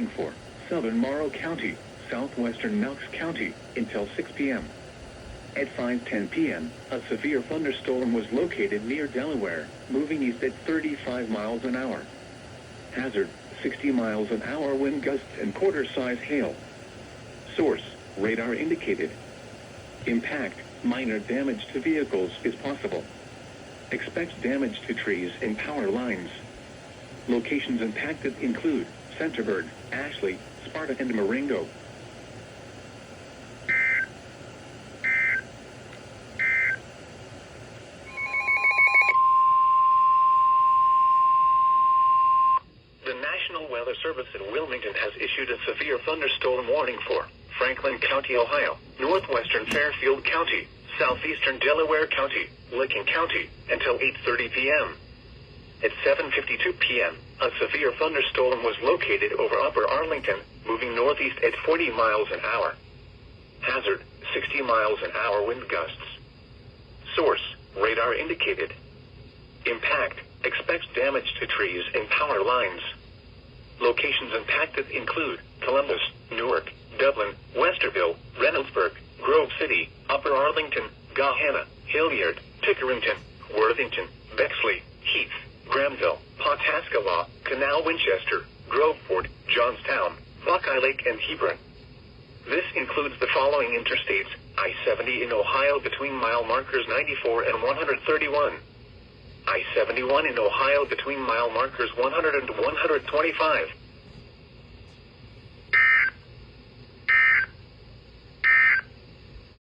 for southern Morrow County, southwestern Knox County, until 6 p.m. At 5:10 p.m., a severe thunderstorm was located near Delaware, moving east at 35 miles an hour. Hazard, 60 miles an hour wind gusts and quarter-size hail. Source, radar indicated. Impact, minor damage to vehicles is possible. Expect damage to trees and power lines. Locations impacted include Centerburg, Ashley, Sparta, and Marengo. The National Weather Service in Wilmington has issued a severe thunderstorm warning for Franklin County, Ohio, northwestern Fairfield County, southeastern Delaware County, Licking County, until 8:30 p.m. At 7:52 p.m., a severe thunderstorm was located over Upper Arlington, moving northeast at 40 miles an hour. Hazard, 60 miles an hour wind gusts. Source, radar indicated. Impact, expect damage to trees and power lines. Locations impacted include Columbus, Newark, Dublin, Westerville, Reynoldsburg, Grove City, Upper Arlington, Gahanna, Hilliard, Tickerington, Worthington, Bexley, Heath, Granville, Pawhuskalaw, Canal Winchester, Groveport, Johnstown, Buckeye Lake, and Hebron. This includes the following interstates: I-70 in Ohio between mile markers 94 and 131. I-71 in Ohio between mile markers 100 and 125.